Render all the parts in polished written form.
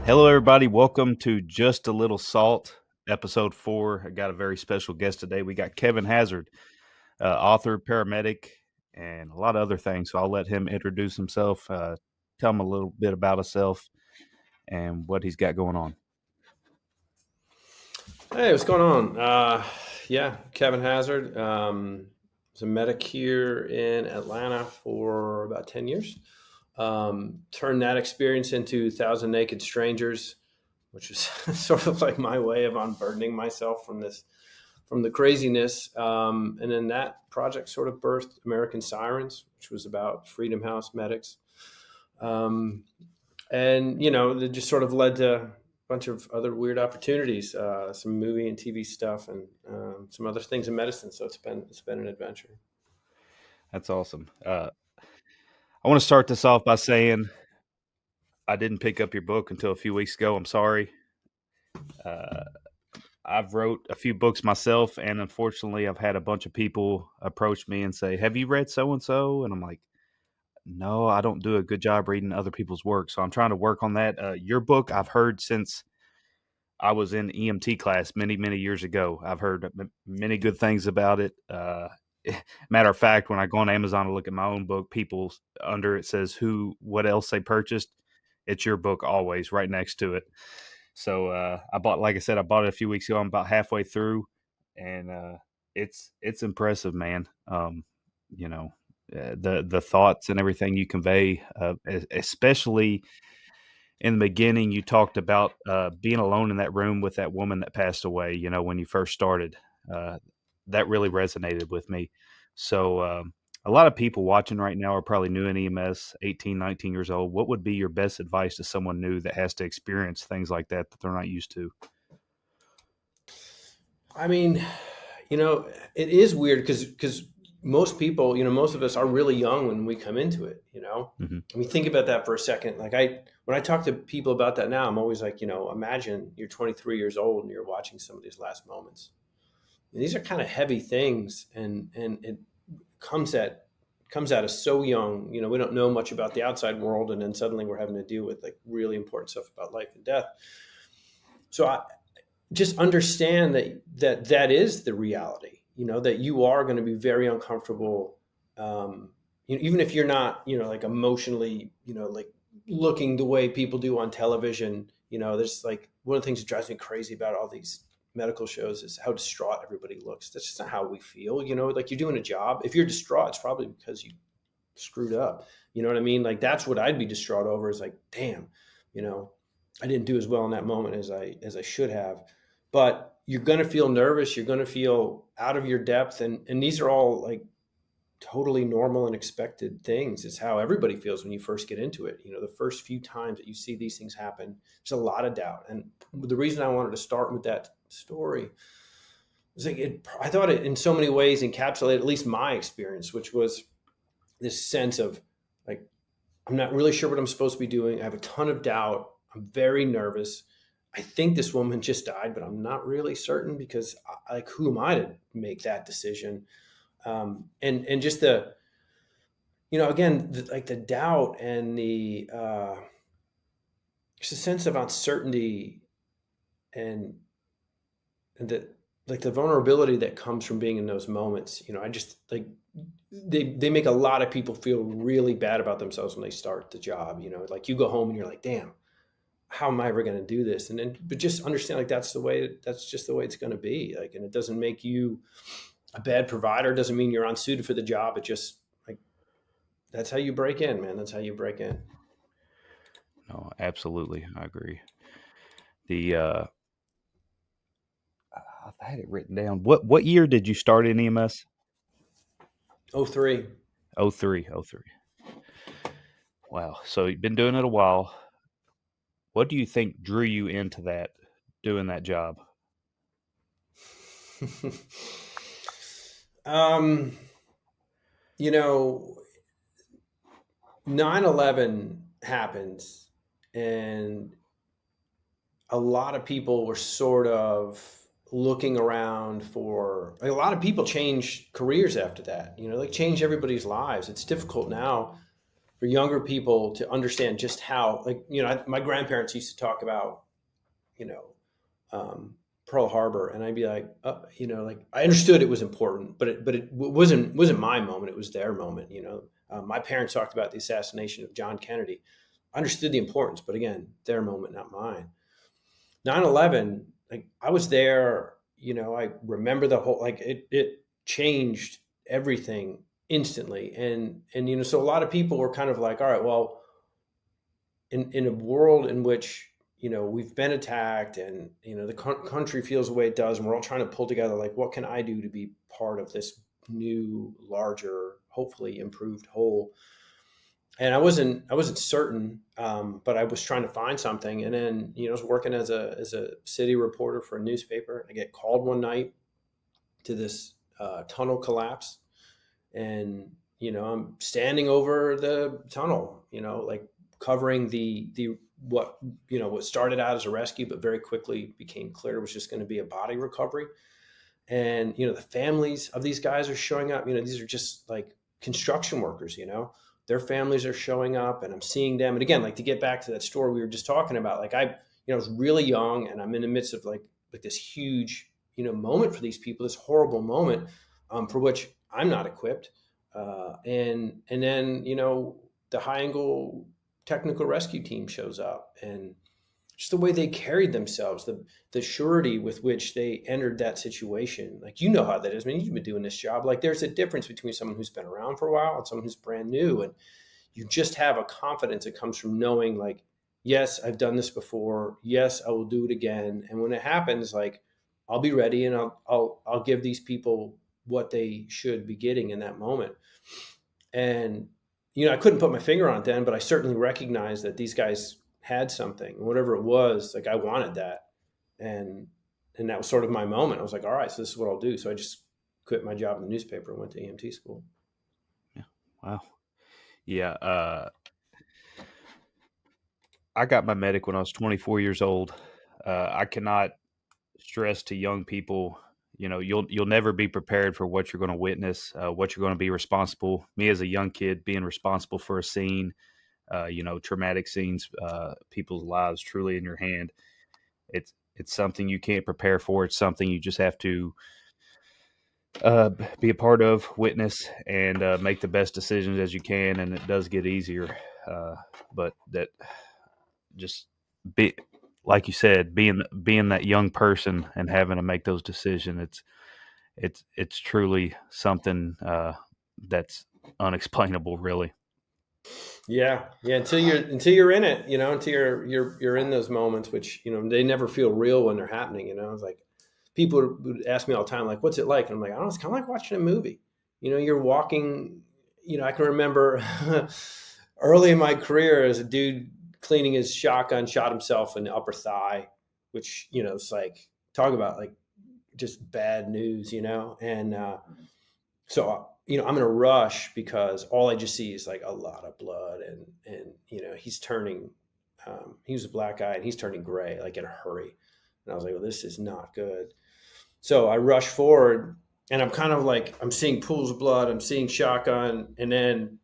Hello, everybody. Welcome to Just a Little Salt, episode 4. I got a very special guest today. We got Kevin Hazzard, author, paramedic, and a lot of other things. So I'll let him introduce himself, tell him a little bit about himself and what he's got going on. Hey, what's going on? Kevin Hazzard. Was a medic here in Atlanta for about 10 years. Turned that experience into Thousand Naked Strangers, which is sort of like my way of unburdening myself from the craziness. And then that project sort of birthed American Sirens, which was about Freedom House medics. It just sort of led to bunch of other weird opportunities, some movie and TV stuff, and some other things in medicine. So it's been an adventure. That's awesome. I want to start this off by saying I didn't pick up your book until a few weeks ago. I'm sorry. I've wrote a few books myself, and unfortunately, I've had a bunch of people approach me and say, "Have you read so and so?" And I'm like, "No, I don't do a good job reading other people's work." So I'm trying to work on that. Your book, I've heard since I was in EMT class many, many years ago. I've heard many good things about it. Matter of fact, when I go on Amazon to look at my own book, people under it says what else they purchased. It's your book always right next to it. So like I said, I bought it a few weeks ago. I'm about halfway through, and it's impressive, man. The thoughts and everything you convey, especially in the beginning, you talked about being alone in that room with that woman that passed away. When you first started, that really resonated with me. So a lot of people watching right now are probably new in EMS, 18, 19 years old. What would be your best advice to someone new that has to experience things like that they're not used to? I mean, it is weird because most people, most of us are really young when we come into it. Mm-hmm. I mean, think about that for a second. When I talk to people about that now, I'm always like, imagine you're 23 years old and you're watching somebody's last moments. And these are kind of heavy things, and it comes at us so young. We don't know much about the outside world, and then suddenly we're having to deal with like really important stuff about life and death. So I just understand that is the reality. That you are going to be very uncomfortable, even if you're not, like emotionally, like looking the way people do on television. There's like one of the things that drives me crazy about all these medical shows is how distraught everybody looks. That's just not how we feel. Like you're doing a job. If you're distraught, it's probably because you screwed up. You know what I mean? Like that's what I'd be distraught over is like, damn, I didn't do as well in that moment as I should have. But you're going to feel nervous. You're going to feel out of your depth. And these are all like totally normal and expected things. It's how everybody feels when you first get into it. The first few times that you see these things happen, there's a lot of doubt. And the reason I wanted to start with that story was like I thought it in so many ways encapsulated at least my experience, which was this sense of like, I'm not really sure what I'm supposed to be doing. I have a ton of doubt. I'm very nervous. I think this woman just died, but I'm not really certain because like, who am I to make that decision? And just again, like the doubt and just a sense of uncertainty and the vulnerability that comes from being in those moments. I just like, they make a lot of people feel really bad about themselves when they start the job. Like you go home and you're like, damn, how am I ever going to do this? But just understand like that's just the way it's going to be. Like, and it doesn't make you a bad provider. It doesn't mean you're unsuited for the job. It just like, that's how you break in, man. That's how you break in. No, absolutely. I agree. I had it written down. What year did you start in EMS? Oh, 03. Oh, 03. Oh, 03. Wow. So you've been doing it a while. What do you think drew you into doing that job? um, you know, 9/11 happens and a lot of people were sort of looking around for like, a lot of people change careers after that, like change everybody's lives. It's difficult now for younger people to understand just how, like, my grandparents used to talk about, you know, Pearl Harbor, and I'd be like, like I understood it was important, but it wasn't my moment. It was their moment. My parents talked about the assassination of John Kennedy. I understood the importance, but again, their moment, not mine. 9/11, like I was there. I remember the whole, like it changed everything instantly, and so a lot of people were kind of like, all right, well, in a world in which we've been attacked, and the country feels the way it does, and we're all trying to pull together, like, what can I do to be part of this new, larger, hopefully improved whole? And I wasn't certain, but I was trying to find something. And then I was working as a city reporter for a newspaper. I get called one night to this tunnel collapse, and I'm standing over the tunnel, like covering the what started out as a rescue, but very quickly became clear was just going to be a body recovery. And the families of these guys are showing up. These are just like construction workers. Their families are showing up, and I'm seeing them. And again, like, to get back to that story we were just talking about, like I was really young, and I'm in the midst of like this huge moment for these people, this horrible moment, for which I'm not equipped. And then the high angle technical rescue team shows up, and just the way they carried themselves, the surety with which they entered that situation. Like, how that is. I mean, you've been doing this job. Like, there's a difference between someone who's been around for a while and someone who's brand new. And you just have a confidence that comes from knowing, like, yes, I've done this before. Yes, I will do it again. And when it happens, like, I'll be ready, and I'll give these people what they should be getting in that moment. And I couldn't put my finger on it then, but I certainly recognized that these guys had something, whatever it was. Like, I wanted that, and that was sort of my moment. I was like, all right, so this is what I'll do. So I just quit my job in the newspaper and went to EMT school. Yeah. Wow. Yeah. I got my medic when I was 24 years old. I cannot stress to young people, you'll never be prepared for what you're going to witness, what you're going to be responsible. Me as a young kid, being responsible for a scene, traumatic scenes, people's lives truly in your hand. It's something you can't prepare for. It's something you just have to be a part of, witness, and make the best decisions as you can. And it does get easier, but that just be, like you said, being that young person and having to make those decisions. It's truly something that's unexplainable, really. Yeah. Until you're in it, until you're in those moments, which they never feel real when they're happening. It's like, people would ask me all the time, like, what's it like? And I'm like, I don't know, it's kind of like watching a movie. You're walking. I can remember early in my career, as a dude cleaning his shotgun, shot himself in the upper thigh, which it's like, talk about like just bad news, and so I'm in a rush because all I just see is like a lot of blood, and he's turning. He was a black guy, and he's turning gray, like in a hurry. And I was like, well, this is not good. So I rush forward, and I'm kind of like, I'm seeing pools of blood, I'm seeing shotgun, and then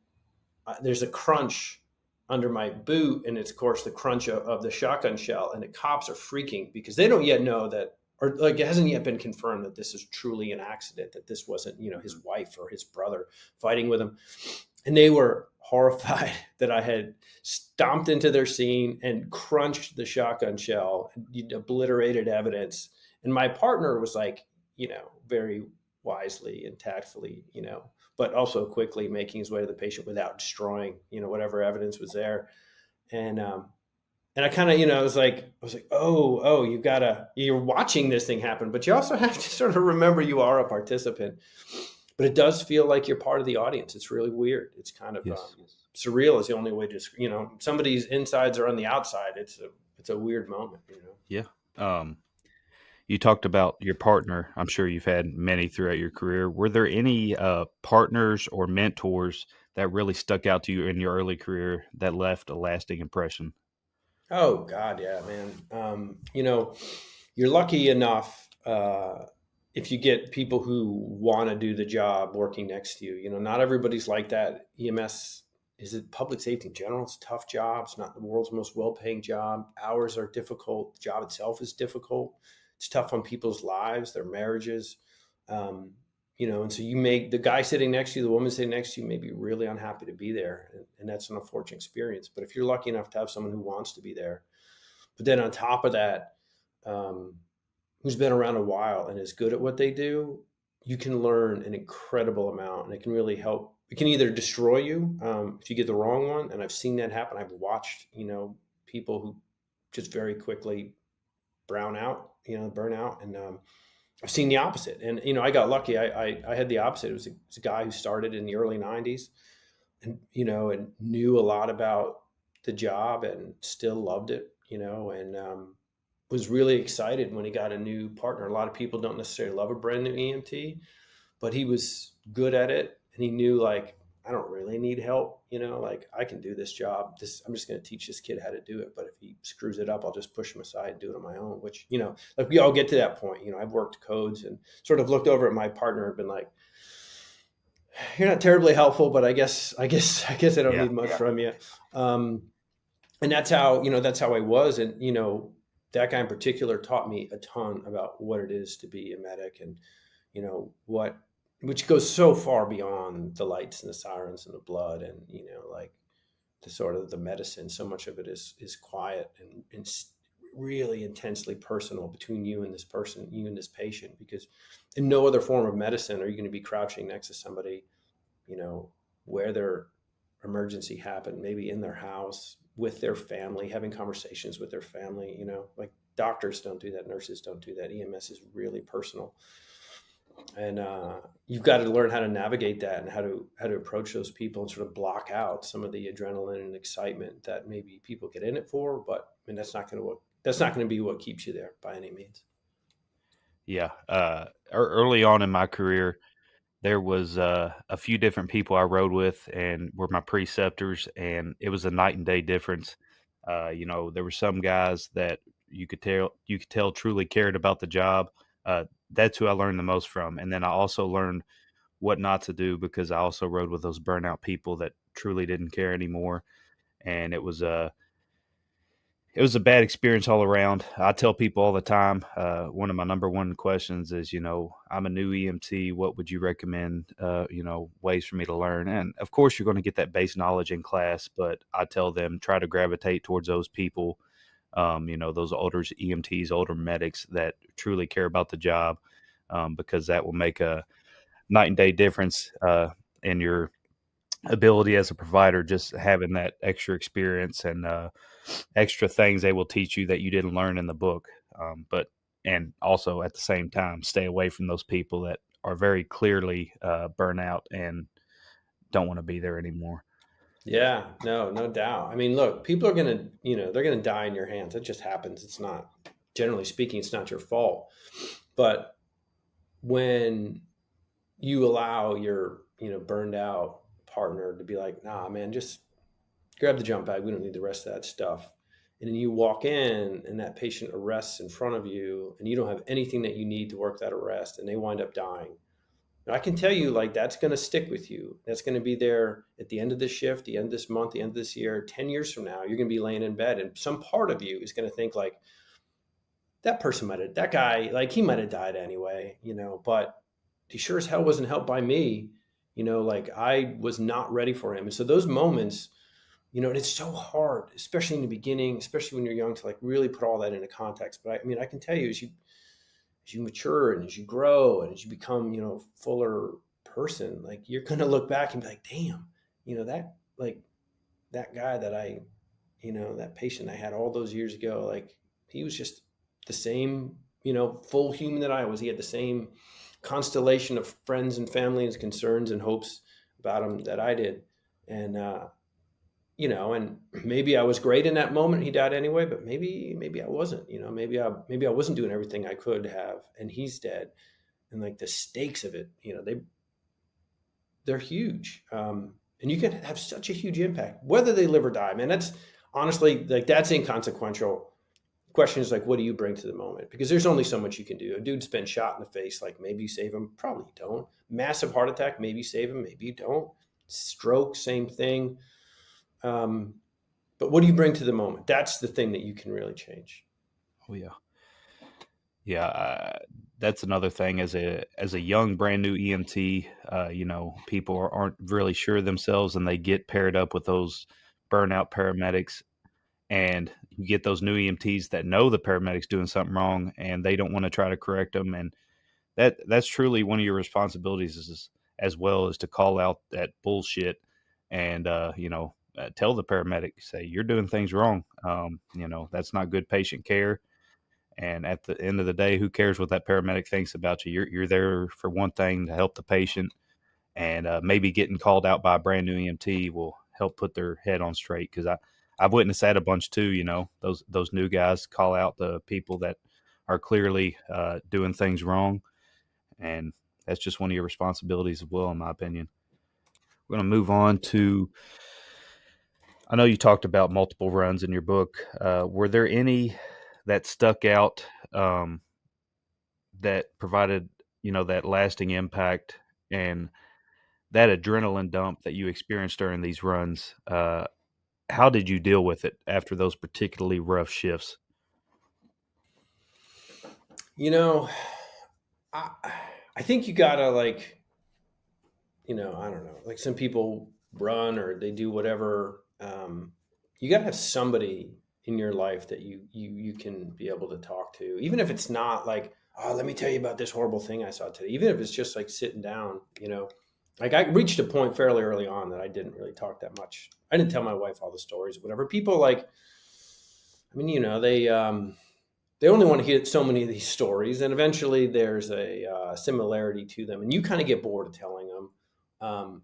there's a crunch under my boot, and it's, of course, the crunch of the shotgun shell. And the cops are freaking because they don't yet know that, or like, it hasn't yet been confirmed that this is truly an accident, that this wasn't, his wife or his brother fighting with him. And they were horrified that I had stomped into their scene and crunched the shotgun shell, and obliterated evidence. And my partner was like, very wisely and tactfully, but also quickly making his way to the patient without destroying, whatever evidence was there. And I kind of, I was like, oh, you're watching this thing happen, but you also have to sort of remember you are a participant. But it does feel like you're part of the audience. It's really weird. It's kind of Yes. surreal is the only way to, somebody's insides are on the outside. It's a weird moment, Yeah. You talked about your partner. I'm sure you've had many throughout your career. Were there any partners or mentors that really stuck out to you in your early career that left a lasting impression? Oh God, yeah, man. You're lucky enough if you get people who want to do the job working next to you. Not everybody's like that. EMS is it public safety in general? It's a tough job. It's not the world's most well-paying job. Hours are difficult. The job itself is difficult. It's tough on people's lives, their marriages. Um, and so you make the guy sitting next to you, the woman sitting next to you may be really unhappy to be there. And that's an unfortunate experience. But if you're lucky enough to have someone who wants to be there, but then on top of that, who's been around a while and is good at what they do, you can learn an incredible amount, and it can really help. It can either destroy you if you get the wrong one, and I've seen that happen. I've watched, people who just very quickly burn out, and I've seen the opposite. And I got lucky. I had the opposite. It was a guy who started in the early '90s, and and knew a lot about the job and still loved it, and was really excited when he got a new partner. A lot of people don't necessarily love a brand new EMT, but he was good at it. And he knew, like, I don't really need help, like I can do this job. I'm just going to teach this kid how to do it. But if he screws it up, I'll just push him aside and do it on my own, which, like we all get to that point. I've worked codes and sort of looked over at my partner and been like, you're not terribly helpful, but I guess I don't need much from you. And that's how I was. And, that guy in particular taught me a ton about what it is to be a medic, and, which goes so far beyond the lights and the sirens and the blood and, like the sort of the medicine. So much of it is quiet and really intensely personal between you and this person, you and this patient, because in no other form of medicine are you going to be crouching next to somebody, where their emergency happened, maybe in their house with their family, having conversations with their family, like doctors don't do that. Nurses don't do that. EMS is really personal. And you've got to learn how to navigate that and how to approach those people and sort of block out some of the adrenaline and excitement that maybe people get in it for. But that's not going to be what keeps you there by any means. Yeah. Early on in my career, there was a few different people I rode with and were my preceptors, and it was a night and day difference. There were some guys that you could tell truly cared about the job. That's who I learned the most from. And then I also learned what not to do, because I also rode with those burnout people that truly didn't care anymore. And it was a bad experience all around. I tell people all the time, one of my number one questions is, I'm a new EMT. What would you recommend, ways for me to learn? And of course, you're going to get that base knowledge in class, but I tell them, try to gravitate towards those people, those older EMTs, older medics that truly care about the job, because that will make a night and day difference in your ability as a provider, just having that extra experience and extra things they will teach you that you didn't learn in the book. And also at the same time, stay away from those people that are very clearly burnout and don't want to be there anymore. Yeah, no doubt. I mean, look, people are going to, they're going to die in your hands. It just happens. It's not, generally speaking, it's not your fault. But when you allow your, burned out partner to be like, nah, man, just grab the jump bag. We don't need the rest of that stuff. And then you walk in and that patient arrests in front of you and you don't have anything that you need to work that arrest, and they wind up dying. I can tell you, like, that's going to stick with you. That's going to be there at the end of this shift, the end of this month, the end of this year. 10 years from now, you're going to be laying in bed, and some part of you is going to think, like, that guy, like, he might have died anyway, but he sure as hell wasn't helped by me. Like, I was not ready for him. And so those moments, and it's so hard, especially in the beginning, especially when you're young, to like really put all that into context. But I can tell you, as you mature and as you grow and as you become, fuller person, like, you're going to look back and be like, damn, that guy that that patient I had all those years ago, like, he was just the same, full human that I was. He had the same constellation of friends and family and concerns and hopes about him that I did. And, and maybe I was great in that moment. He died anyway, but maybe I wasn't, maybe I wasn't doing everything I could have, and he's dead. And like the stakes of it, they're huge. And you can have such a huge impact, whether they live or die, man. That's honestly, like, that's inconsequential. Question is, like, what do you bring to the moment? Because there's only so much you can do. A dude's been shot in the face, like, maybe you save him, probably you don't. Massive heart attack, maybe you save him, maybe you don't. Stroke, same thing. But what do you bring to the moment? That's the thing that you can really change. Oh yeah. Yeah, that's another thing as a young brand new EMT, people aren't really sure of themselves and they get paired up with those burnout paramedics, and you get those new EMTs that know the paramedics doing something wrong and they don't want to try to correct them, and that's truly one of your responsibilities is as well as to call out that bullshit and tell the paramedic, say you're doing things wrong. That's not good patient care, and at the end of the day, who cares what that paramedic thinks about you? You're there for one thing, to help the patient, and maybe getting called out by a brand new EMT will help put their head on straight. Because I've witnessed that a bunch too. Those new guys call out the people that are clearly doing things wrong, and that's just one of your responsibilities as well, in my opinion. We're going to move on to. I know you talked about multiple runs in your book. Were there any that stuck out? That provided, that lasting impact and that adrenaline dump that you experienced during these runs, how did you deal with it after those particularly rough shifts? You know, I, I think you gotta like, I don't know, like some people run or they do whatever. You gotta have somebody in your life that you can be able to talk to, even if it's not like, oh, let me tell you about this horrible thing I saw today. Even if it's just like sitting down, like I reached a point fairly early on that I didn't really talk that much. I didn't tell my wife all the stories, whatever. People like, I mean, they only want to hear so many of these stories, and eventually there's a similarity to them, and you kind of get bored of telling them. Um,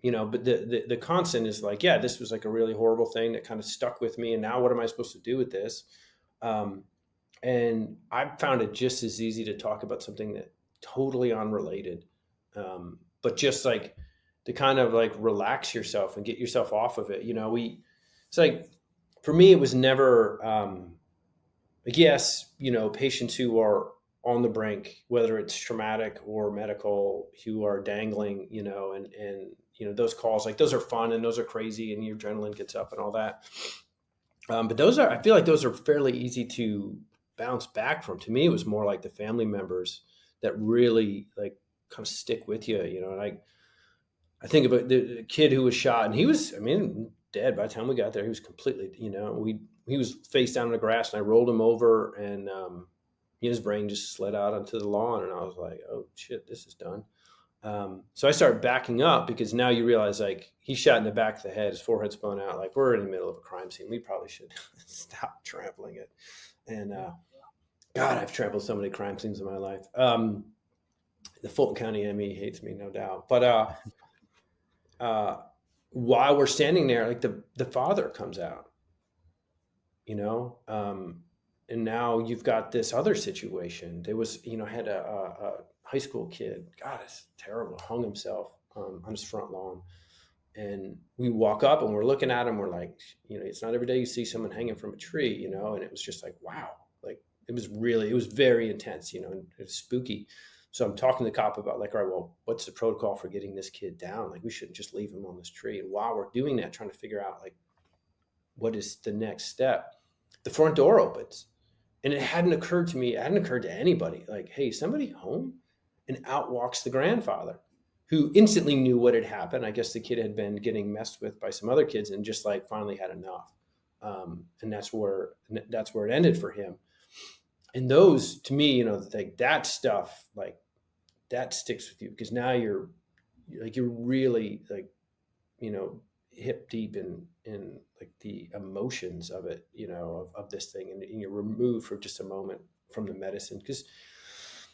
but the constant is like, yeah, this was like a really horrible thing that kind of stuck with me, and now what am I supposed to do with this? Um, and I found it just as easy to talk about something that totally unrelated, but just like to kind of like relax yourself and get yourself off of it. It's like for me, it was never. Like, yes, patients who are on the brink, whether it's traumatic or medical, who are dangling, and those calls, like those are fun and those are crazy and your adrenaline gets up and all that. But I feel like those are fairly easy to bounce back from. To me, it was more like the family members that really like kind of stick with you, and I think about the kid who was shot, and he was, I mean, dead by the time we got there. He was completely, he was face down in the grass, and I rolled him over, and his brain just slid out onto the lawn, and I was like, oh shit, this is done. So I started backing up because now you realize like he's shot in the back of the head, his forehead's blown out. Like we're in the middle of a crime scene. We probably should stop trampling it. And God, I've trampled so many crime scenes in my life. The Fulton County ME hates me, no doubt. But uh, while we're standing there, like the father comes out, and now you've got this other situation. There was, I had a high school kid. God, it's terrible. Hung himself on his front lawn, and we walk up and we're looking at him. We're like, it's not every day you see someone hanging from a tree, and it was just like, wow, like it was very intense, and it was spooky. So I'm talking to the cop about like, all right, well, what's the protocol for getting this kid down? Like, we shouldn't just leave him on this tree. And while we're doing that, trying to figure out like, what is the next step? The front door opens, and it hadn't occurred to me. It hadn't occurred to anybody. Like, hey, somebody home? And out walks the grandfather, who instantly knew what had happened. I guess the kid had been getting messed with by some other kids, and just like finally had enough. And that's where it ended for him. And those, to me, like that stuff, like that sticks with you because now you're really like, hip deep in like the emotions of it, of this thing, and you're removed for just a moment from the medicine because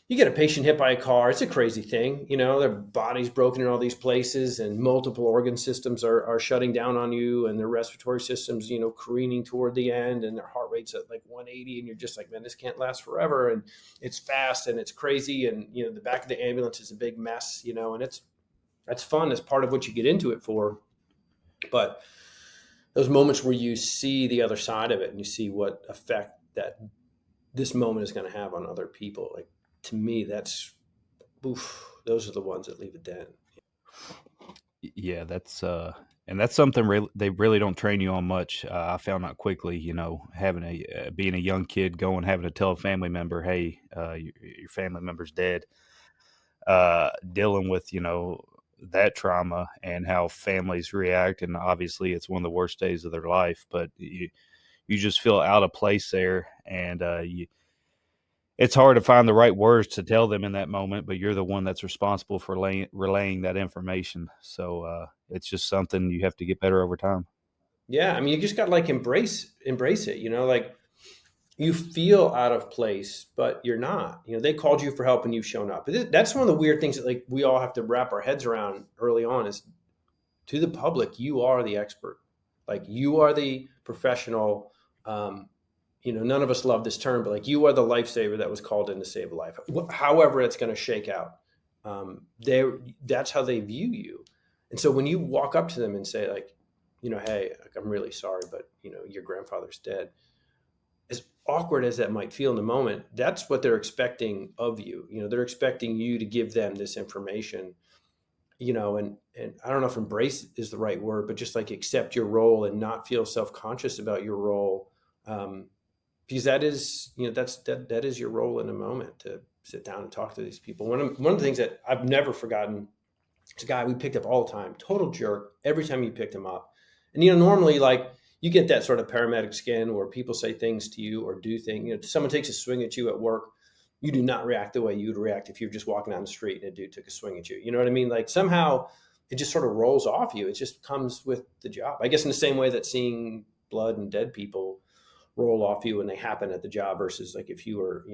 you get a patient hit by a car. It's a crazy thing, their body's broken in all these places and multiple organ systems are shutting down on you, and their respiratory systems, careening toward the end, and their heart rate's at like 180, and you're just like, man, this can't last forever. And it's fast and it's crazy. And, the back of the ambulance is a big mess, and that's fun. It's part of what you get into it for. But those moments where you see the other side of it and you see what effect that this moment is going to have on other people, like, to me, those are the ones that leave a dent. Yeah, that's And that's something they really don't train you on much. I found out quickly, having being a young kid going, having to tell a family member, hey, your family member's dead, dealing with, that trauma and how families react. And obviously it's one of the worst days of their life, but you just feel out of place there. And, it's hard to find the right words to tell them in that moment, but you're the one that's responsible for relaying that information. So it's just something you have to get better over time. Yeah, I mean, you just got to like embrace it. Like you feel out of place, but you're not. They called you for help and you've shown up. That's one of the weird things that like we all have to wrap our heads around early on is to the public, you are the expert. Like you are the professional. None of us love this term, but like you are the lifesaver that was called in to save a life. However, it's going to shake out. That's how they view you. And so when you walk up to them and say like, hey, like, I'm really sorry, but your grandfather's dead. As awkward as that might feel in the moment, that's what they're expecting of you. They're expecting you to give them this information, and I don't know if embrace is the right word, but just like accept your role and not feel self-conscious about your role. Because that is, that is your role in a moment to sit down and talk to these people. One of the things that I've never forgotten, it's a guy we picked up all the time, total jerk every time you picked him up. And, normally like you get that sort of paramedic skin where people say things to you or do things, someone takes a swing at you at work. You do not react the way you would react if you're just walking down the street and a dude took a swing at you. You know what I mean? Like somehow it just sort of rolls off you. It just comes with the job. I guess in the same way that seeing blood and dead people roll off you when they happen at the job versus like if you were,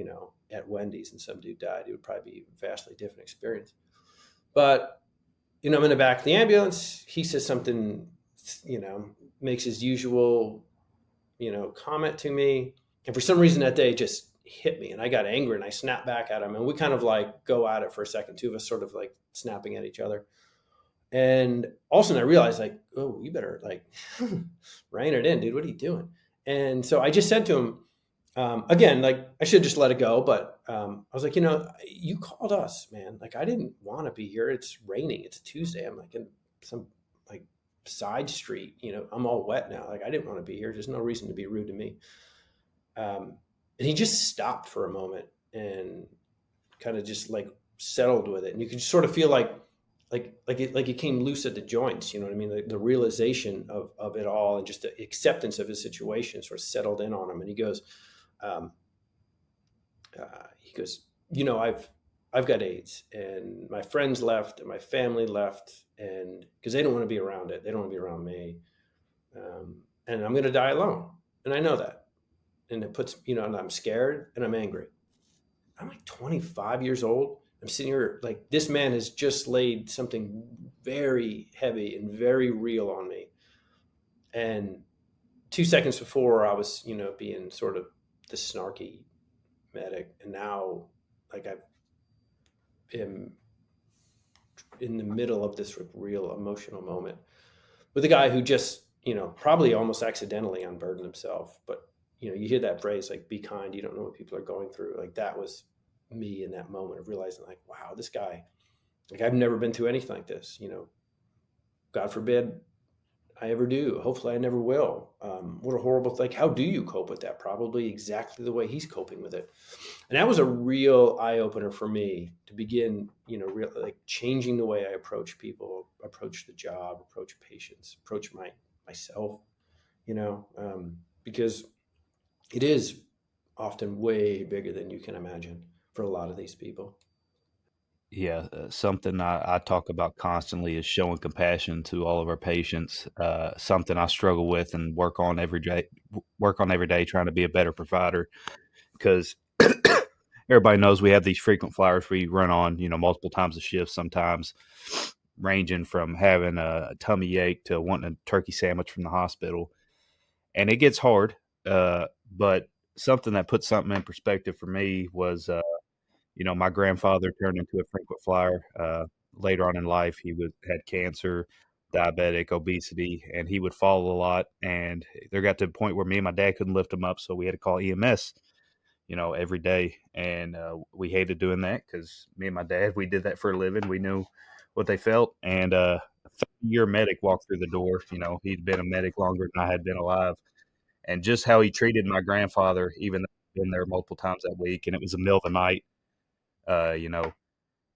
at Wendy's and some dude died, it would probably be a vastly different experience. But, I'm in the back of the ambulance. He says something, makes his usual, comment to me. And for some reason that day it just hit me and I got angry and I snapped back at him. And we kind of like go at it for a second, two of us sort of like snapping at each other. And all of a sudden I realized like, oh, you better like rein it in, dude. What are you doing? And so I just said to him, again, like I should just let it go. But I was like, you called us, man. Like I didn't want to be here. It's raining. It's a Tuesday. I'm like in some like side street, I'm all wet now. Like I didn't want to be here. There's no reason to be rude to me. And he just stopped for a moment and kind of just like settled with it. And you could sort of feel like it came loose at the joints, you know what I mean? The realization of it all and just the acceptance of his situation sort of settled in on him. And he goes, I've got AIDS and my friends left and my family left and because they don't want to be around it. They don't want to be around me. And I'm going to die alone. And I know that. And it puts, and I'm scared and I'm angry. I'm like 25 years old. I'm sitting here like this man has just laid something very heavy and very real on me. And 2 seconds before I was, being sort of the snarky medic. And now like I am in the middle of this real emotional moment with a guy who just, probably almost accidentally unburdened himself. But, you hear that phrase, like, be kind. You don't know what people are going through. Like that was me in that moment of realizing like, wow, this guy, like I've never been through anything like this, God forbid I ever do. Hopefully I never will. What a horrible, like, how do you cope with that? Probably exactly the way he's coping with it. And that was a real eye opener for me to begin, like changing the way I approach people, approach the job, approach patients, approach myself, because it is often way bigger than you can imagine for a lot of these people. Yeah, something I talk about constantly is showing compassion to all of our patients. Something I struggle with and work on every day, trying to be a better provider. Because everybody knows we have these frequent flyers we run on, multiple times a shift. Sometimes ranging from having a tummy ache to wanting a turkey sandwich from the hospital, and it gets hard. But something that puts something in perspective for me was. My grandfather turned into a frequent flyer. Later on in life, he had cancer, diabetic, obesity, and he would fall a lot. And there got to the point where me and my dad couldn't lift him up, so we had to call EMS, every day. And we hated doing that because me and my dad, we did that for a living. We knew what they felt. And a 30-year medic walked through the door. He'd been a medic longer than I had been alive, and just how he treated my grandfather, even though he'd been there multiple times that week, and it was the middle of the night. Uh, you know,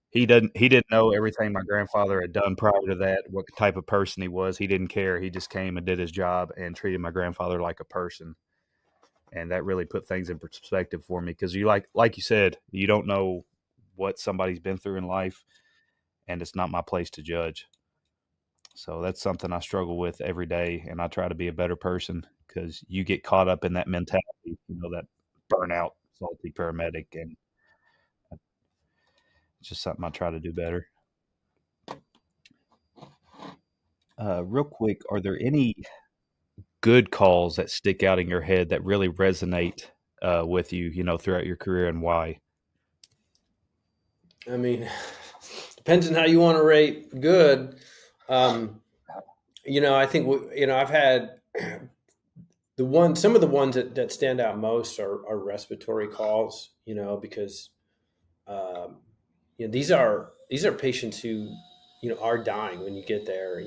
he didn't know everything my grandfather had done prior to that, what type of person he was. He didn't care. He just came and did his job and treated my grandfather like a person. And that really put things in perspective for me, because like you said, you don't know what somebody's been through in life, and it's not my place to judge. So that's something I struggle with every day, and I try to be a better person, because you get caught up in that mentality, that burnout, salty paramedic, and it's just something I try to do better. Real quick, are there any good calls that stick out in your head that really resonate with you, throughout your career, and why? I mean, depends on how you want to rate good. I think I've had some of the ones that stand out most are respiratory calls. Because these are patients who are dying when you get there.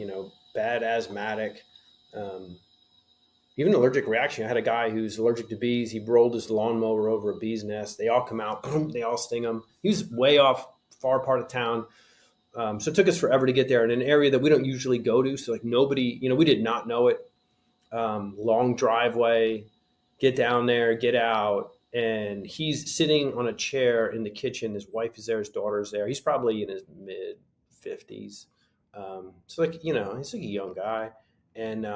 Bad asthmatic, even allergic reaction. I had a guy who's allergic to bees. He rolled his lawnmower over a bee's nest. They all come out, boom, they all sting him. He was way off, far part of town. So it took us forever to get there in an area that we don't usually go to. So like nobody, we did not know it. Long driveway, get down there, get out. And he's sitting on a chair in the kitchen. His wife is there. His daughter's there. He's probably in his mid 50s. So he's like a young guy. And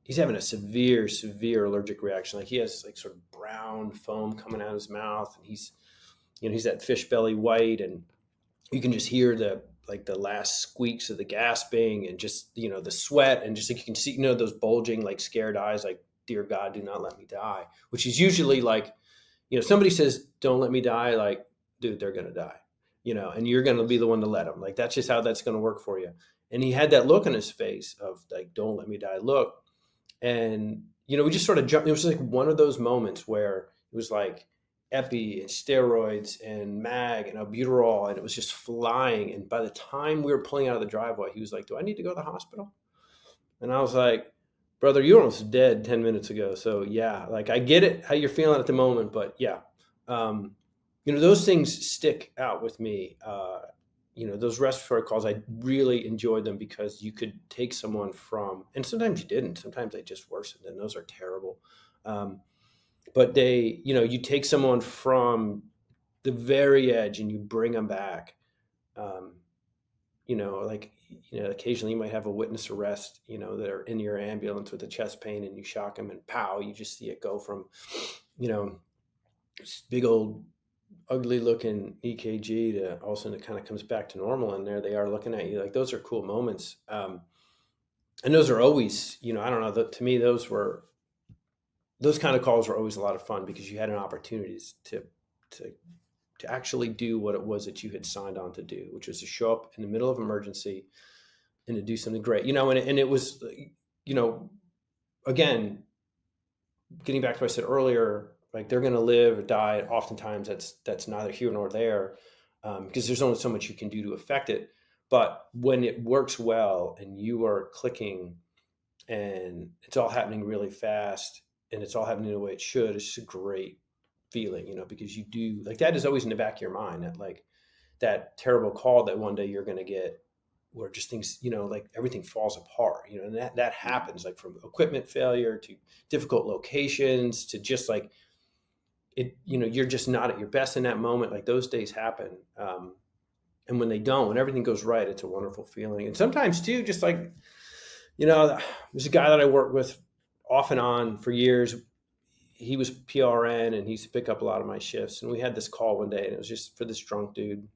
he's having a severe allergic reaction. Like he has like sort of brown foam coming out of his mouth. And he's that fish belly white, and you can just hear the last squeaks of the gasping, and just, the sweat, and just like you can see, those bulging, like scared eyes, like, dear God, do not let me die, which is usually like, somebody says, don't let me die. Like, dude, they're going to die, and you're going to be the one to let them. Like, that's just how that's going to work for you. And he had that look on his face of like, don't let me die look. And, we just sort of jumped. It was like one of those moments where it was like epi and steroids and mag and albuterol, and it was just flying. And by the time we were pulling out of the driveway, he was like, do I need to go to the hospital? And I was like, brother, you were almost dead 10 minutes ago. So yeah, like I get it, how you're feeling at the moment, but yeah. Those things stick out with me. Those respiratory calls, I really enjoyed them, because you could take someone from, and sometimes you didn't, sometimes they just worsened, and those are terrible. But they, you take someone from the very edge and you bring them back. Occasionally you might have a witness arrest, that are in your ambulance with a chest pain, and you shock them, and pow, you just see it go from, this big old ugly looking EKG to all of a sudden it kind of comes back to normal, and there they are looking at you. Like, those are cool moments. And those are always, I don't know, to me, those kind of calls were always a lot of fun, because you had an opportunity to actually do what it was that you had signed on to do, which was to show up in the middle of emergency and to do something great, and it was, again, getting back to what I said earlier, like, they're going to live or die. Oftentimes that's neither here nor there, because there's only so much you can do to affect it. But when it works well and you are clicking and it's all happening really fast and it's all happening the way it should, it's just a great feeling, because you do, like, that is always in the back of your mind, that like that terrible call that one day you're going to get, where just things, like everything falls apart, and that happens, like from equipment failure to difficult locations to just like it, you're just not at your best in that moment. Like, those days happen. And when they don't, when everything goes right, it's a wonderful feeling. And sometimes too, just like, there's a guy that I worked with off and on for years. He was PRN, and he used to pick up a lot of my shifts. And we had this call one day, and it was just for this drunk dude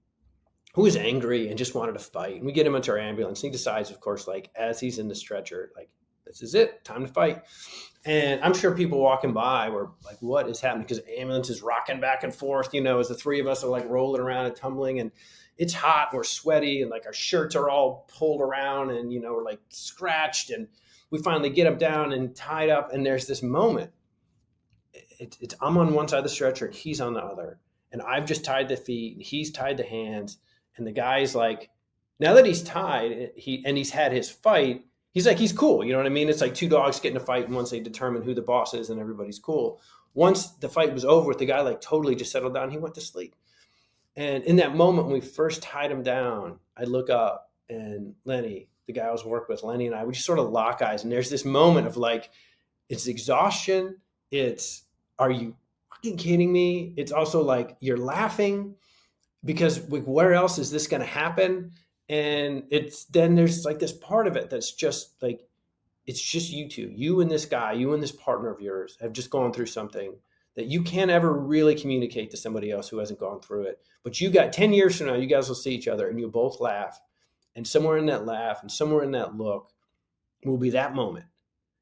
who was angry and just wanted to fight. And we get him into our ambulance. And he decides, of course, like, as he's in the stretcher, like, this is it, time to fight. And I'm sure people walking by were like, what is happening? Because the ambulance is rocking back and forth, as the three of us are like rolling around and tumbling, and it's hot, we're sweaty, and like our shirts are all pulled around, and, we're like scratched, and we finally get him down and tied up. And there's this moment. I'm on one side of the stretcher, and he's on the other. And I've just tied the feet, and he's tied the hands. And the guy's like, Now that he's tied, he's had his fight, he's like, he's cool. You know what I mean? It's like two dogs getting a fight, and once they determine who the boss is, and everybody's cool. Once the fight was over with, the guy like totally just settled down. He went to sleep. And in that moment, when we first tied him down, I look up, and Lenny, the guy I was working with, Lenny and I, we just sort of lock eyes. And there's this moment of like, it's exhaustion. It's, are you fucking kidding me? It's also like, you're laughing because like, where else is this going to happen? And it's, then there's like this part of it that's just like, it's just you two, you and this guy, you and this partner of yours have just gone through something that you can't ever really communicate to somebody else who hasn't gone through it. But you got 10 years from now, you guys will see each other and you'll both laugh. And somewhere in that laugh and somewhere in that look will be that moment.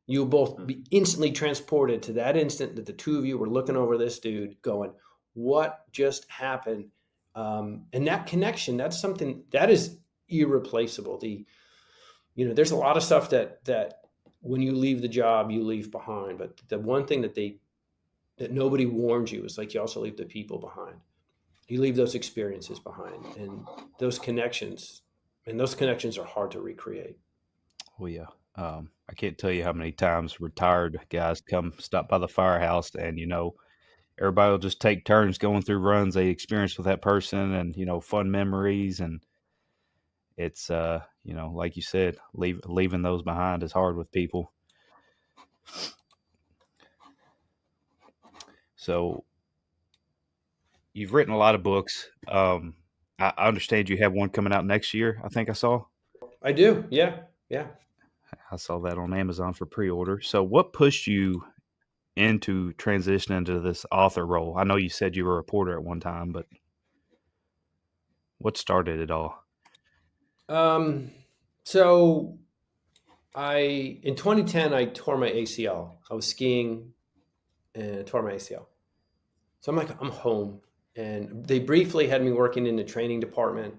You'll both be instantly transported to that instant that the two of you were looking over this dude going, what just happened? And that connection, that's something that is irreplaceable. There's a lot of stuff that when you leave the job, you leave behind. But the one thing that nobody warns you is like, you also leave the people behind. You leave those experiences behind, and those connections are hard to recreate. Oh yeah. I can't tell you how many times retired guys come stop by the firehouse, and everybody will just take turns going through runs they experienced with that person, and fun memories. And it's like you said, leaving those behind is hard with people. So you've written a lot of books. I understand you have one coming out next year, I think I saw. I do. Yeah. Yeah. I saw that on Amazon for pre-order. So what pushed you into transitioning to this author role? I know you said you were a reporter at one time, but what started it all? So in 2010, I tore my ACL. I was skiing and tore my ACL. So I'm home, and they briefly had me working in the training department.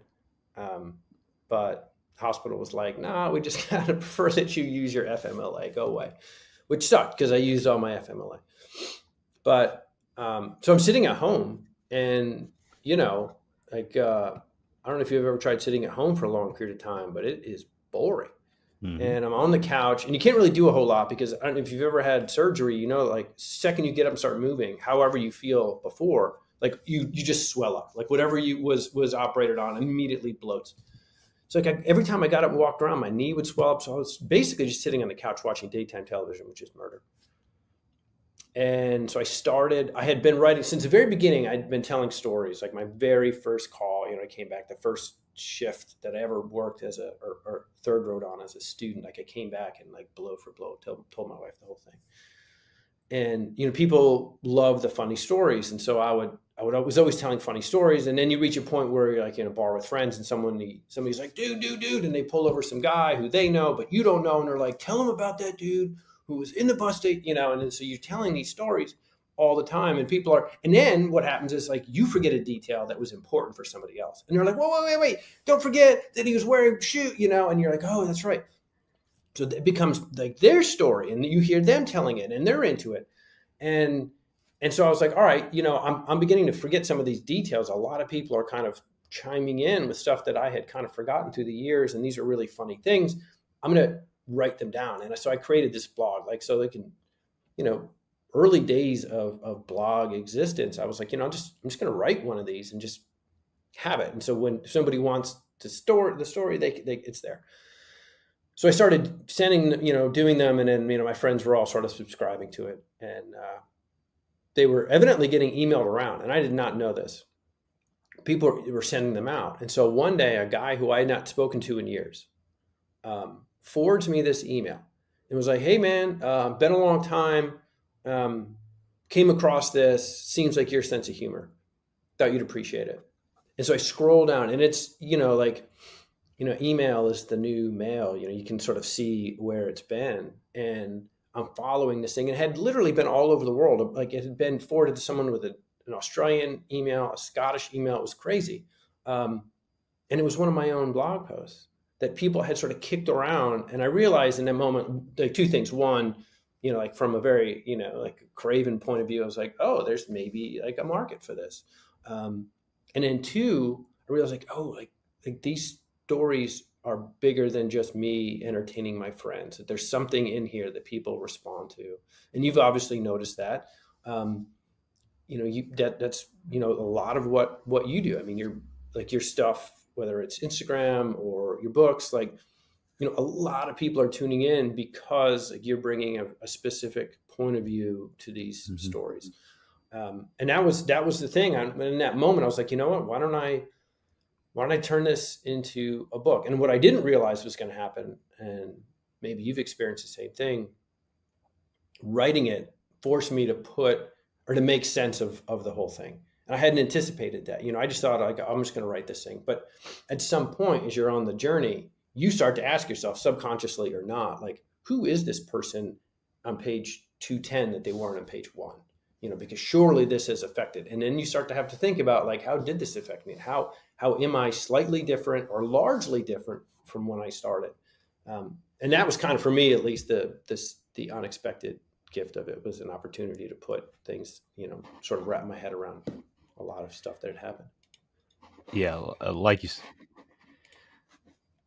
But the hospital was like, nah, we just kind of prefer that you use your FMLA, go away, which sucked because I used all my FMLA. But, so I'm sitting at home, and, I don't know if you've ever tried sitting at home for a long period of time, but it is boring. Mm-hmm. And I'm on the couch, and you can't really do a whole lot because I don't know if you've ever had surgery, like second you get up and start moving, however you feel before, like you just swell up, like whatever you was operated on immediately bloats. So like every time I got up and walked around, my knee would swell up. So I was basically just sitting on the couch watching daytime television, which is murder. And so I had been writing since the very beginning. I'd been telling stories. Like my very first call, I came back, the first shift that I ever worked or third rode on as a student. Like I came back and like blow for blow, told my wife the whole thing. And, people love the funny stories. And so I was always telling funny stories. And then you reach a point where you're like in a bar with friends and somebody's like, dude. And they pull over some guy who they know, but you don't know. And they're like, tell them about that dude who was in the bus state, and then so you're telling these stories all the time, and and then what happens is like you forget a detail that was important for somebody else, and they're like, whoa, wait, don't forget that he was wearing shoe, and you're like, oh, that's right. So it becomes like their story, and you hear them telling it, and they're into it, and so I was like, all right, I'm beginning to forget some of these details. A lot of people are kind of chiming in with stuff that I had kind of forgotten through the years, and these are really funny things. I'm gonna write them down. And so I created this blog, like, so they can, early days of blog existence. I was like, I'm just going to write one of these and just have it. And so when somebody wants to store the story, it's there. So I started sending, doing them. And then, my friends were all sort of subscribing to it, and they were evidently getting emailed around. And I did not know this. People were sending them out. And so one day, a guy who I had not spoken to in years, forwards me this email. It was like, hey man, been a long time. Came across this. Seems like your sense of humor. Thought you'd appreciate it. And so I scroll down, and it's, email is the new mail. You can sort of see where it's been. And I'm following this thing. It had literally been all over the world. Like it had been forwarded to someone with an Australian email, a Scottish email. It was crazy. And it was one of my own blog posts that people had sort of kicked around. And I realized in that moment, like two things. One, like from a very, like craven point of view, I was like, oh, there's maybe like a market for this. And then two, I realized like, oh, like these stories are bigger than just me entertaining my friends, that there's something in here that people respond to. And you've obviously noticed that. Um, that's a lot of what you do. I mean, you're like your stuff, whether it's Instagram or your books, like a lot of people are tuning in because like, you're bringing a specific point of view to these Mhm. stories. And that was the thing. In that moment, I was like, you know what? Why don't I turn this into a book? And what I didn't realize was going to happen, and maybe you've experienced the same thing. Writing it forced me to put or to make sense of the whole thing. And I hadn't anticipated that. I just thought like I'm just going to write this thing. But at some point, as you're on the journey, you start to ask yourself, subconsciously or not, like, who is this person on page 210 that they weren't on page one? Because surely this has affected. And then you start to have to think about like, how did this affect me? And how am I slightly different or largely different from when I started? And that was kind of, for me at least, the unexpected gift of it was an opportunity to put things, sort of wrap my head around a lot of stuff that had happened. Yeah,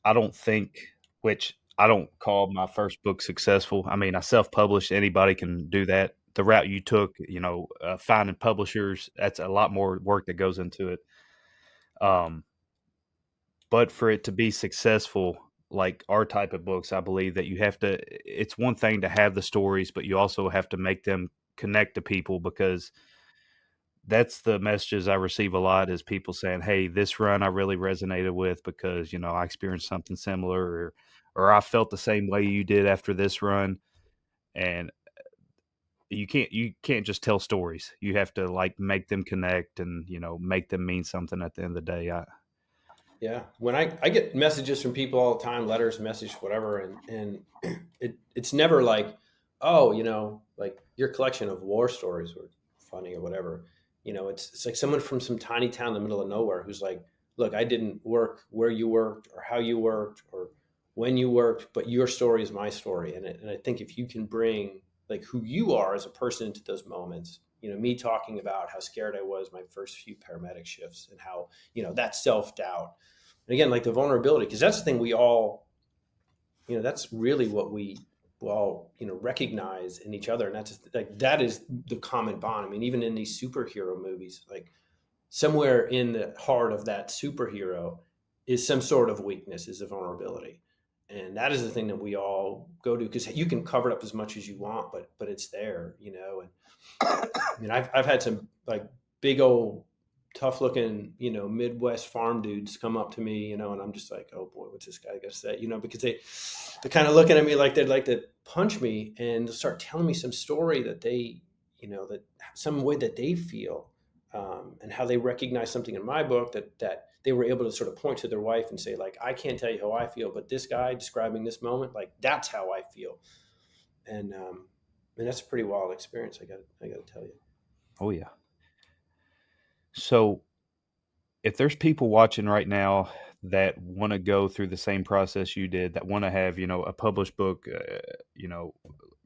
I don't think, which I don't call my first book successful. I mean, I self-published. Anybody can do that. The route you took, finding publishers, that's a lot more work that goes into it. Um, but for it to be successful, like our type of books, I believe that you have to. It's one thing to have the stories, but you also have to make them connect to people, because that's the messages I receive a lot, is people saying, "Hey, this run I really resonated with because, I experienced something similar, or I felt the same way you did after this run." And you can't just tell stories. You have to like make them connect and, make them mean something at the end of the day. Yeah. When I get messages from people all the time, letters, message, whatever, and it's never like, oh, like your collection of war stories were funny or whatever. It's like someone from some tiny town in the middle of nowhere who's like, look, I didn't work where you worked or how you worked or when you worked, but your story is my story. And I think if you can bring like who you are as a person into those moments, me talking about how scared I was my first few paramedic shifts and how, that self-doubt, and again, like the vulnerability, because that's the thing we all, that's really what we all, recognize in each other. And that's just, like, that is the common bond. I mean, even in these superhero movies, like somewhere in the heart of that superhero is some sort of weakness, is a vulnerability. And that is the thing that we all go to, because you can cover it up as much as you want, but it's there, And I mean, I've had some like big old tough looking, Midwest farm dudes come up to me, and I'm just like, oh boy, what's this guy gonna say? Because they're kind of looking at me like they'd like to punch me, and they'll start telling me some story that they, that some way that they feel, and how they recognize something in my book that they were able to sort of point to their wife and say, like, I can't tell you how I feel, but this guy describing this moment, like that's how I feel. And that's a pretty wild experience. I got to tell you. Oh yeah. So if there's people watching right now that want to go through the same process you did, that want to have, a published book,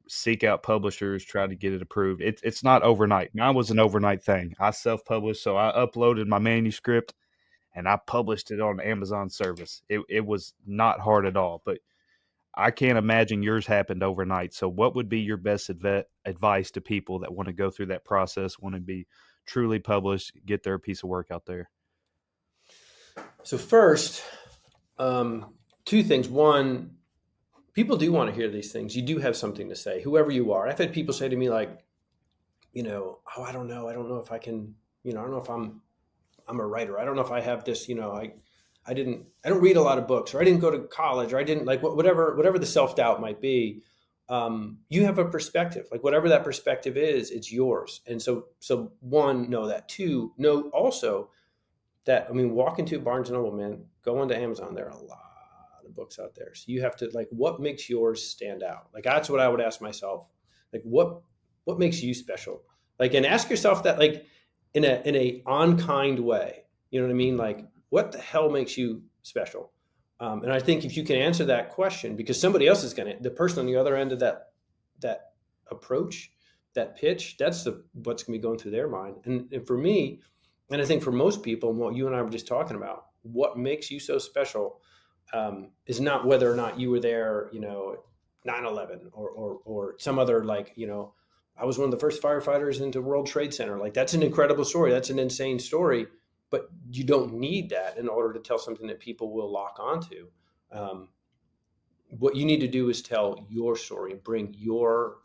seek out publishers, try to get it approved. It's not overnight. Mine was an overnight thing. I self-published, so I uploaded my manuscript and I published it on Amazon service. It was not hard at all, but I can't imagine yours happened overnight. So what would be your best advice to people that want to go through that process, want to be truly published, get their piece of work out there? So first, two things. One, people do want to hear these things. You do have something to say, whoever you are. I've had people say to me like, oh, I don't know. I don't know if I can, I don't know if I'm a writer. I don't know if I have this, I don't read a lot of books, or I didn't go to college, or I didn't like whatever the self-doubt might be. You have a perspective, like whatever that perspective is, it's yours. And so one, know that. Two, know also that, I mean, walk into Barnes and Noble, man, go onto Amazon. There are a lot of books out there. So you have to, like, what makes yours stand out? Like, that's what I would ask myself. Like, what makes you special? Like, and ask yourself that, like, in a unkind way. You know what I mean? Like, what the hell makes you special? And I think if you can answer that question, because somebody else is the person on the other end of that approach, that pitch, that's what's going to be going through their mind. And for me, and I think for most people, and what you and I were just talking about, what makes you so special? is not whether or not you were there, 9/11 or some other, like, I was one of the first firefighters into World Trade Center. Like, that's an incredible story. That's an insane story, but you don't need that in order to tell something that people will lock onto. What you need to do is tell your story and bring your,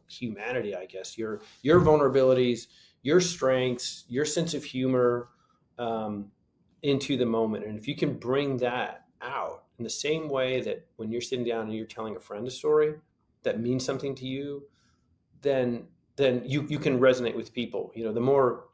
humanity, I guess, your vulnerabilities, your strengths, your sense of humor, into the moment. And if you can bring that out in the same way that when you're sitting down and you're telling a friend a story that means something to you, then you can resonate with people. The more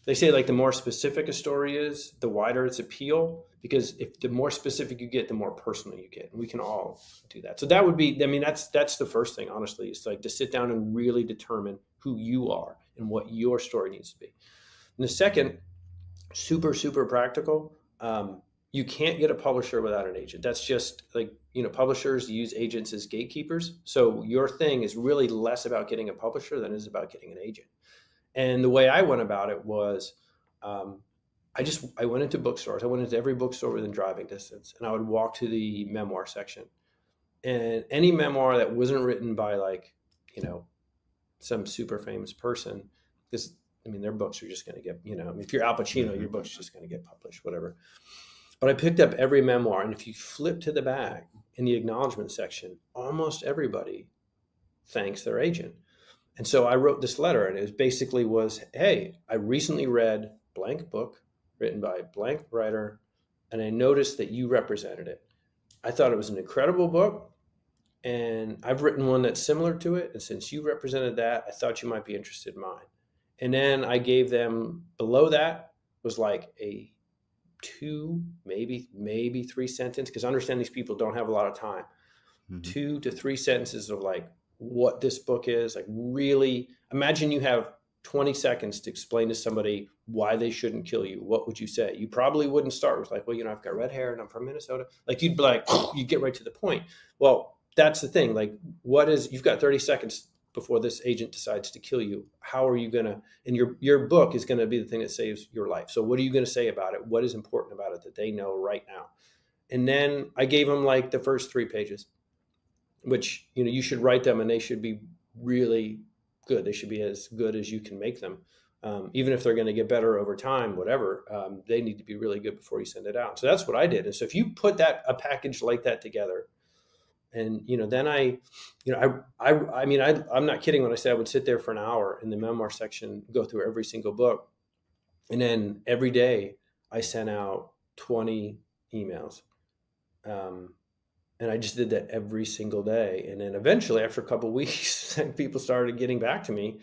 they say, like, the more specific a story is, the wider its appeal, because if the more specific you get, the more personal you get. And we can all do that. So that would be, that's the first thing, honestly. It's like to sit down and really determine who you are and what your story needs to be. And the second, super, super practical, you can't get a publisher without an agent. That's just like, publishers use agents as gatekeepers. So your thing is really less about getting a publisher than it is about getting an agent. And the way I went about it was, I went into bookstores. I went into every bookstore within driving distance, and I would walk to the memoir section. And any memoir that wasn't written by, like, some super famous person, because their books are just going to get, if you're Al Pacino, your book's just going to get published, whatever. But I picked up every memoir, and if you flip to the back in the acknowledgement section, almost everybody thanks their agent. And so I wrote this letter, and it basically was, hey, I recently read blank book written by blank writer, and I noticed that you represented it. I thought it was an incredible book, and I've written one that's similar to it. And since you represented that, I thought you might be interested in mine. And then I gave them, below that was like a 2, maybe 3 sentence, because I understand these people don't have a lot of time. 2 to 3 sentences of, like, what this book is. Like, really imagine you have 20 seconds to explain to somebody why they shouldn't kill you. What would you say? You probably wouldn't start with, like, well, I've got red hair and I'm from Minnesota. Like, you'd be like, you get right to the point. Well, that's the thing. Like, you've got 30 seconds before this agent decides to kill you. How are you going to, and your book is going to be the thing that saves your life. So what are you going to say about it? What is important about it that they know right now? And then I gave them, like, the first 3 pages, which, you should write them, and they should be really good. They should be as good as you can make them. Even if they're going to get better over time, whatever, they need to be really good before you send it out. So that's what I did. And so if you put a package like that together, and, then I'm not kidding when I say I would sit there for an hour in the memoir section, go through every single book. And then every day I sent out 20 emails. And I just did that every single day. And then eventually, after a couple of weeks, people started getting back to me.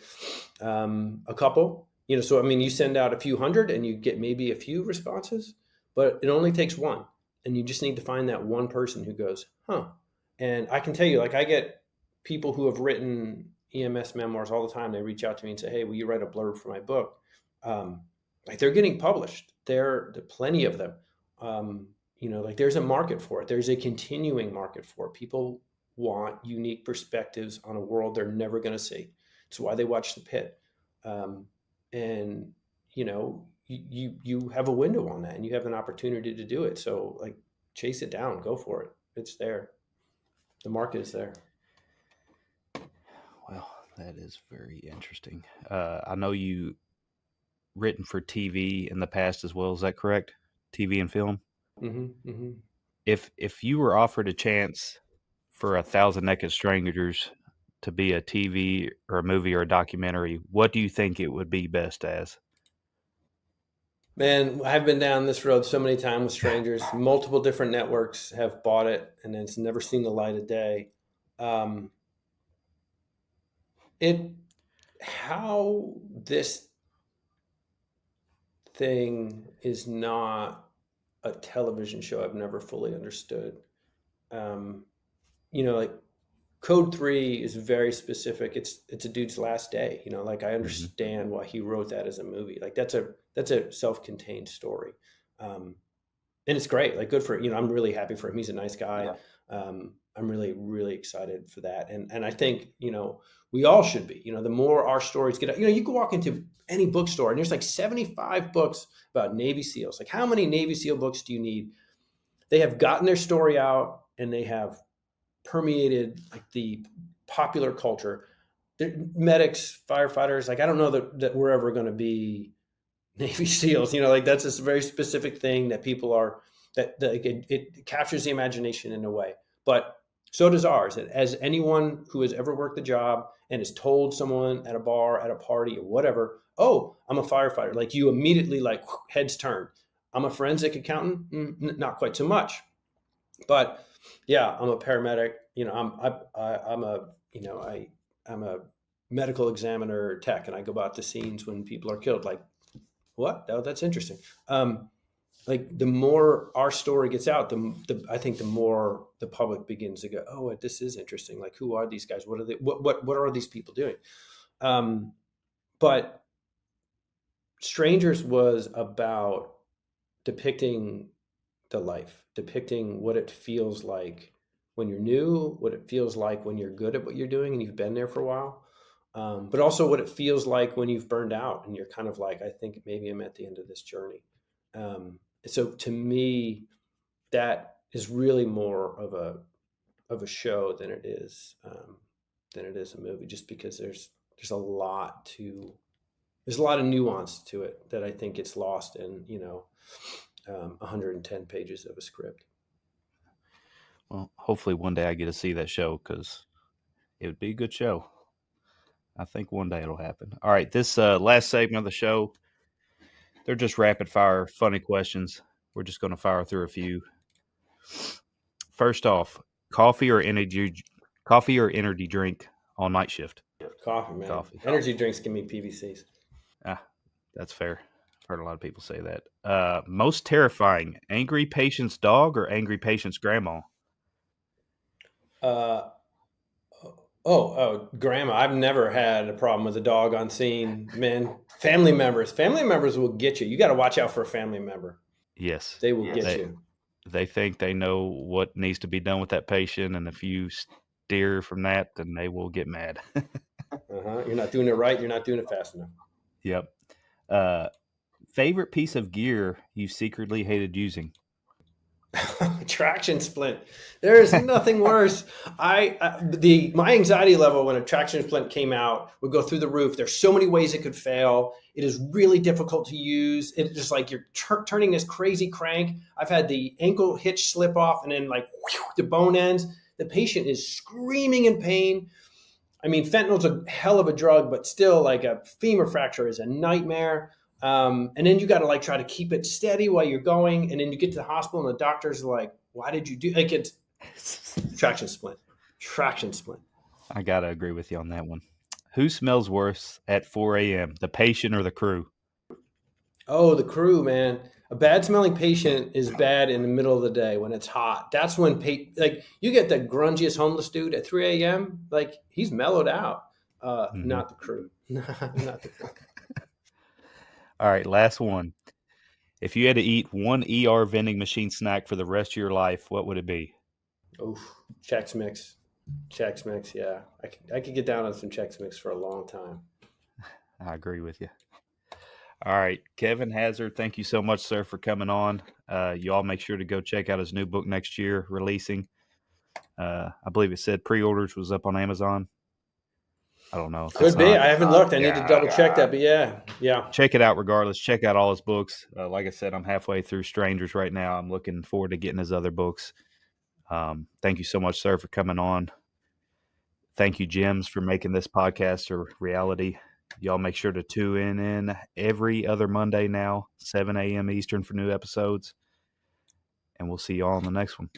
A couple, so, you send out a few hundred and you get maybe a few responses, but it only takes one. And you just need to find that one person who goes, huh. And I can tell you, like, I get people who have written EMS memoirs all the time. They reach out to me and say, hey, will you write a blurb for my book? Like, they're getting published. There are plenty of them. Like, there's a market for it. There's a continuing market for it. People want unique perspectives on a world they're never going to see. It's why they watch The Pit. And, you have a window on that, and you have an opportunity to do it. So, like, chase it down, go for it. It's there. The market is there. Well, that is very interesting. I know you written for TV in the past as well. Is that correct? TV and film? Mm-hmm, mm-hmm. If you were offered a chance for 1,000 Naked Strangers to be a TV or a movie or a documentary, what do you think it would be best as? Man, I've been down this road so many times with strangers. Multiple different networks have bought it, and it's never seen the light of day. How this thing is not a television show, I've never fully understood. Like, Code 3 is very specific. It's a dude's last day. Like, I understand why he wrote that as a movie. Like, that's a self-contained story, and it's great. Like, good for I'm really happy for him. He's a nice guy. Yeah. I'm really, really excited for that, and I think we all should be. The more our stories get out, you can walk into any bookstore and there's like 75 books about Navy SEALs. Like, how many Navy SEAL books do you need? they have gotten their story out and they have permeated like the popular culture. Medics, firefighters, like I don't know that we're ever going to be Navy SEALs, like that's a very specific thing that people are, that it captures the imagination in a way. But so does ours. As anyone who has ever worked the job and has told someone at a bar, at a party, or whatever, oh, I'm a firefighter, like you immediately like heads turn. I'm a forensic accountant, not quite so much, but yeah, I'm a paramedic. I'm a medical examiner tech, and I go out to scenes when people are killed. Like, what? Oh, that's interesting. Like the more our story gets out, I think the more the public begins to go, oh, this is interesting. Like, who are these guys? What are they? What are these people doing? But Strangers was about depicting the life, depicting what it feels like when you're new, what it feels like when you're good at what you're doing and you've been there for a while, but also what it feels like when you've burned out and you're kind of like, I think maybe I'm at the end of this journey. So to me, that is really more of a show than it is a movie, just because there's a lot of nuance to it that I think gets lost in 110 pages of a script. Well, hopefully one day I get to see that show because it would be a good show. I think one day it'll happen. All right, this last segment of the show, they're just rapid fire, funny questions. We're just going to fire through a few. First off, coffee or energy drink on night shift? Coffee, man. Coffee. Energy drinks give me PVCs. That's fair. I've heard a lot of people say that. Most terrifying, angry patient's dog or angry patient's grandma? Grandma. I've never had a problem with a dog on scene, man. Family members will get you. You got to watch out for a family member. Yes. They will get you. They think they know what needs to be done with that patient, and if you steer from that, then they will get mad. You're not doing it right. You're not doing it fast enough. Yep. Favorite piece of gear you secretly hated using? Traction splint. There is nothing worse. My anxiety level when a traction splint came out would go through the roof. There's so many ways it could fail. It is really difficult to use. It's just like you're turning this crazy crank. I've had the ankle hitch slip off and then like the bone ends. The patient is screaming in pain. I mean, fentanyl's a hell of a drug, but still, like a femur fracture is a nightmare. And then you got to like try to keep it steady while you're going. And then you get to the hospital and the doctor's like, why did you do like it's traction splint. I got to agree with you on that one. Who smells worse at 4 a.m., the patient or the crew? Oh, the crew, man. A bad smelling patient is bad in the middle of the day when it's hot. That's when like you get the grungiest homeless dude at 3 a.m. Like he's mellowed out. Not the crew. Not the crew. All right, last one. If you had to eat one ER vending machine snack for the rest of your life, what would it be? Oof, Chex Mix. Yeah. I could get down on some Chex Mix for a long time. I agree with you. All right, Kevin Hazzard, thank you so much, sir, for coming on. You all make sure to go check out his new book next year, releasing. I believe it said pre-orders was up on Amazon. I don't know. Could be. I haven't looked. I need to double check that, but yeah. Check it out regardless. Check out all his books. Like I said, I'm halfway through Strangers right now. I'm looking forward to getting his other books. Thank you so much, sir, for coming on. Thank you, Jims, for making this podcast a reality. Y'all make sure to tune in every other Monday now, 7 a.m. Eastern for new episodes. And we'll see y'all on the next one.